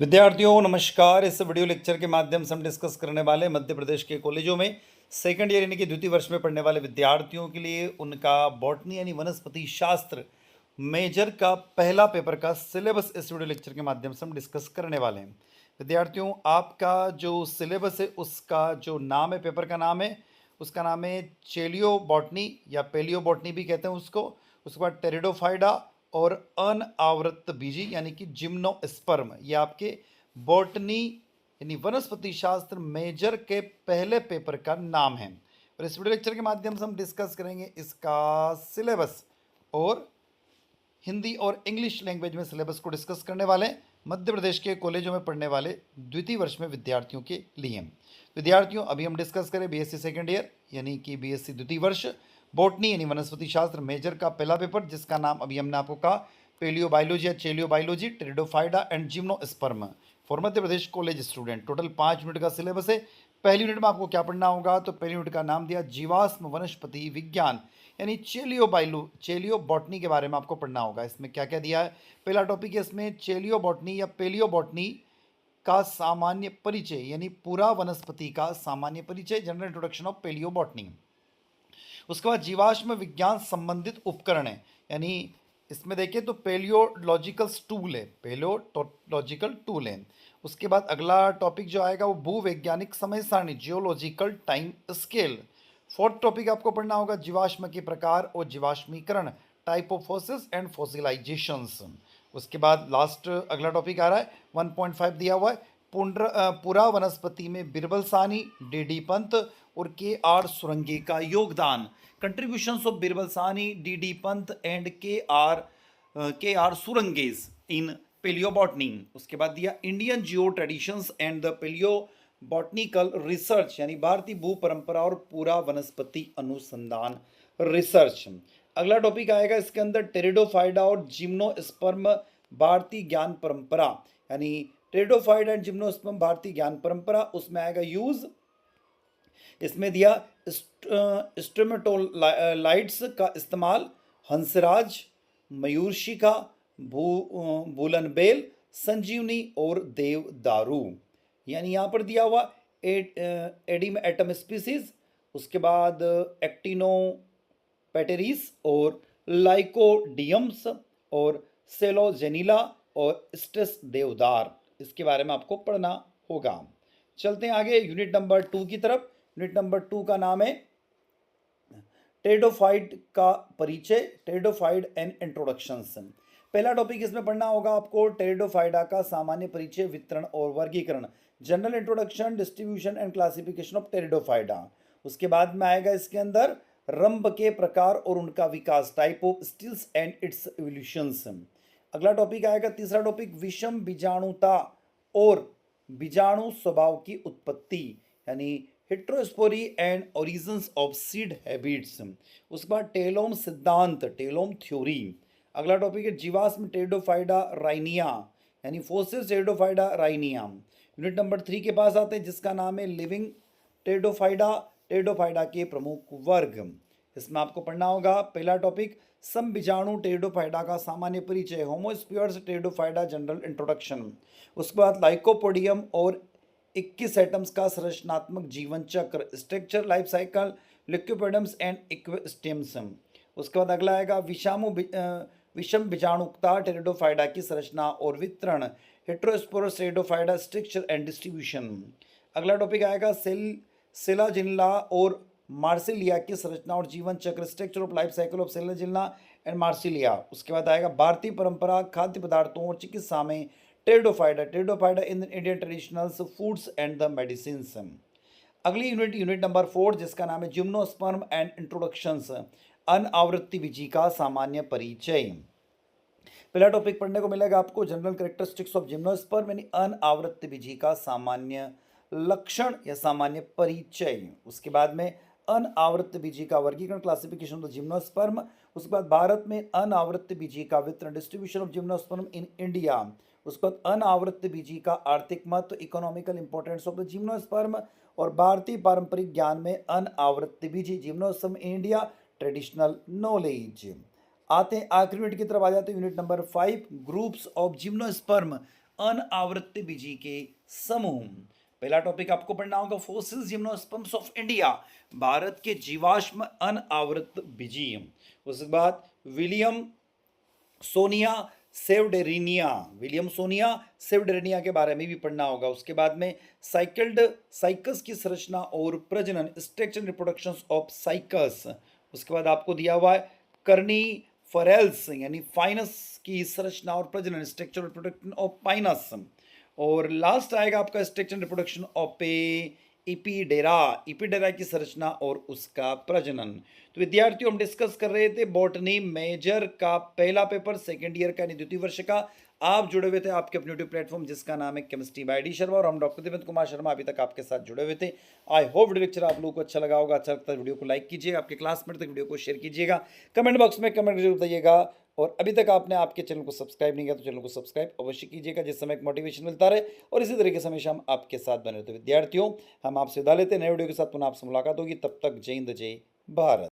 विद्यार्थियों नमस्कार। इस वीडियो लेक्चर के माध्यम से हम डिस्कस करने वाले मध्य प्रदेश के कॉलेजों में सेकंड ईयर यानी कि द्वितीय वर्ष में पढ़ने वाले विद्यार्थियों के लिए उनका बॉटनी यानी वनस्पति शास्त्र मेजर का पहला पेपर का सिलेबस इस वीडियो लेक्चर के माध्यम से हम डिस्कस करने वाले हैं। विद्यार्थियों, आपका जो सिलेबस है उसका जो नाम है, पेपर का नाम है, उसका नाम है चेलियो बॉटनी या पेलियो बॉटनी भी कहते हैं उसको। उसके बाद टेरिडोफाइडा और अनावृत बीजी यानी कि जिम्नोस्पर्म, ये आपके बॉटनी यानी वनस्पति शास्त्र मेजर के पहले पेपर का नाम है। और इस वीडियो लेक्चर के माध्यम से हम डिस्कस करेंगे इसका सिलेबस और हिंदी और इंग्लिश लैंग्वेज में सिलेबस को डिस्कस करने वाले हैं मध्य प्रदेश के कॉलेजों में पढ़ने वाले द्वितीय वर्ष में विद्यार्थियों के लिए। विद्यार्थियों, अभी हम डिस्कस करें बीएससी सेकेंड ईयर यानी कि बीएससी द्वितीय वर्ष बॉटनी यानी वनस्पति शास्त्र मेजर का पहला पेपर, जिसका नाम अभी हमने आपको कहा पेलियो बायोलॉजी या चेलियो biology pteridophyta and gymnosperm for Madhya Pradesh college student. Total 5 unit का सिलेबस है। पहली यूनिट में आपको क्या पढ़ना होगा, तो पहली यूनिट का नाम दिया जीवाश्म वनस्पति विज्ञान यानी चेलियो बॉटनी के बारे में आपको पढ़ना होगा। इसमें क्या क्या दिया है, पहला टॉपिक है इसमें चेलियो बॉटनी या पेलियो बॉटनी का सामान्य परिचय यानी पूरा वनस्पति का सामान्य परिचय, general introduction of paleo botany. उसके बाद जीवाश्म विज्ञान संबंधित उपकरण है, यानी इसमें देखिए तो पेलियोलॉजिकल टूल है। उसके बाद अगला टॉपिक जो आएगा वो भूवैज्ञानिक समय सारणी geological time scale. Fourth topic आपको पढ़ना होगा जीवाश्म के प्रकार और जीवाश्मीकरण टाइप ऑफ फोसिल्स एंड फोसिलाइजेशंस। उसके बाद लास्ट अगला टॉपिक आ रहा है 1.5 दिया हुआ है पुरा वनस्पति में बिरबल सानी, डी पंत और के सुरंगे का योगदान। कंट्रीब्यूशंस ऑफ बिरबल सानी, डी पंत एंड के सुरंगेज इन पेलियोबॉटनी। उसके बाद दिया Indian Jio traditions and the paleo botanical research यानी भारतीय भू परंपरा और पूरा वनस्पति अनुसंधान रिसर्च। अगला टॉपिक आएगा इसके अंदर टेरिडोफाइडा और जिम्नोस्पर्म भारतीय ज्ञान परंपरा, यानी टेरिडोफाइडा एंड जिम्नोस्पर्म भारतीय ज्ञान परंपरा। उसमें आएगा यूज, इसमें दिया स्ट्रोमेटोलाइट्स का इस्तेमाल, हंसराज, मयूरशिखा, भूलन बेल, संजीवनी और देवदारू, यानी यहाँ पर दिया हुआ एडिम एटम स्पीसीज। उसके बाद एक्टिनोपेटेरिस और लाइकोडियम्स और सेलोजेनिला और स्ट्रेस देवदार, इसके बारे में आपको पढ़ना होगा। चलते हैं आगे यूनिट नंबर 2 की तरफ। यूनिट नंबर 2 का नाम है टेरिडोफाइट का परिचय, टेरिडोफाइट एंड इंट्रोडक्शंस। पहला टॉपिक इसमें पढ़ना होगा आपको टेरिडोफाइडा का सामान्य परिचय, वितरण और वर्गीकरण, general introduction, distribution and classification of pteridophyta. उसके बाद में आएगा इसके अंदर रंभ के प्रकार और उनका विकास, type of steles and its evolutions. अगला टॉपिक आएगा तीसरा टॉपिक विषम बीजाणुता और बीजाणु स्वभाव की उत्पत्ति, यानी heterospory and origins of seed habits. उसके बाद टेलोम सिद्धांत, टेलोम थ्योरी। अगला टॉपिक है जीवाश्म टेरिडोफाइडा राइनिया, यानी फोसिल्स टेरिडोफाइडा राइनिया। यूनिट नंबर 3 के पास आते हैं जिसका नाम है लिविंग टेरिडोफाइडा, टेरिडोफाइडा के प्रमुख वर्ग। इसमें आपको पढ़ना होगा पहला टॉपिक समबीजाणु टेरिडोफाइडा का सामान्य परिचय, होमोस्पियर्स टेरिडोफाइडा जनरल इंट्रोडक्शन। उसके बाद लाइकोपोडियम और 21 एटम्स का संरचनात्मक जीवन चक्र, स्ट्रक्चर लाइफ साइकिल, लिक्विडम्स एंड इक्वेस्टेम्स। उसके बाद अगला आएगा विषम बीजाणुकता टेरिडोफाइडा की संरचना और वितरण, heterosporous pteridophyta structure and distribution. अगला टॉपिक आएगा सेलाजिनला और मार्सिलिया की संरचना और जीवन चक्र, structure of life cycle of Selaginella and Marsilea. उसके बाद आएगा भारतीय परंपरा, खाद्य पदार्थों और चिकित्सा में pteridophyta in Indian traditionals foods and the medicines. अगली यूनिट नंबर 4 जिसका नाम है जिम्नोस्पर्म एंड इंट्रोडक्शंस, अनावृत्ति बीजी का सामान्य परिचय। पहला टॉपिक पढ़ने को मिलेगा आपको जनरल कैरेक्टरिस्टिक्स ऑफ जिम्नोस्पर्म यानी अनावृत्ति बीजी का सामान्य लक्षण या सामान्य परिचय। उसके बाद में अनावृत्त बीजी का वर्गीकरण, क्लासिफिकेशन ऑफ जिम्नोस्पर्म। उसके बाद भारत में अनावृत्त बीजी का वितरण, distribution of gymnosperm in India. उसके बाद अनावृत्त बीजी का आर्थिक महत्व, economical importance of the gymnosperm. और भारतीय पारंपरिक ज्ञान में अनावृत्त बीजी gymnosperm in India, traditional knowledge. आते हैं आखिरी यूनिट की तरफ आ जाते हैं unit number 5 groups of gymnosperm अनावृत बीजी के समूह। पहला टॉपिक आपको पढ़ना होगा फॉसिल जिम्नोस्पर्म्स ऑफ इंडिया, भारत के जीवाश्म अनावृत बीजी। उसके बाद विलियम सोनिया सेवडेरिनिया के बारे में भी पढ़ना होगा। उसके बाद में साइकस की संरचना और प्रजनन, स्ट्रक्चर रिप्रोडक्शन ऑफ साइकस। उसके बाद आपको दिया हुआ है कर्नी फरेल्स यानी फाइनस की संरचना और प्रजनन, स्ट्रक्चर रिप्रोडक्शन ऑफ पाइनस। और लास्ट आएगा आपका स्ट्रक्चर रिप्रोडक्शन ऑफ इपीडेरा की संरचना और उसका प्रजनन। तो विद्यार्थियों हम डिस्कस कर रहे थे बॉटनी मेजर का पहला पेपर सेकेंड ईयर का यानी द्वितीय वर्ष का। आप जुड़े हुए थे आपके अपने यूट्यूब प्लेटफॉर्म जिसका नाम है केमिस्ट्री बाय डी शर्मा, और हम डॉक्टर देवेंद्र कुमार शर्मा अभी तक आपके साथ जुड़े हुए थे। आई होप वीडियो लेक्चर आप लोगों को अच्छा लगा होगा। अच्छा लगता है वीडियो को लाइक कीजिएगा, आपके क्लासमेट तक वीडियो को शेयर कीजिएगा, कमेंट बॉक्स में कमेंट जरूर बताइएगा। और अभी तक आपने आपके चैनल को सब्सक्राइब नहीं किया तो चैनल को सब्सक्राइब अवश्य कीजिएगा, जिस समय एक मोटिवेशन मिलता रहे और इसी तरीके से हमेशा हम आपके साथ बने रहते। विद्यार्थियों हम आपसे विदा लेते हैं, नए वीडियो के साथ पुनः आपसे मुलाकात होगी। तब तक जय हिंद, जय भारत।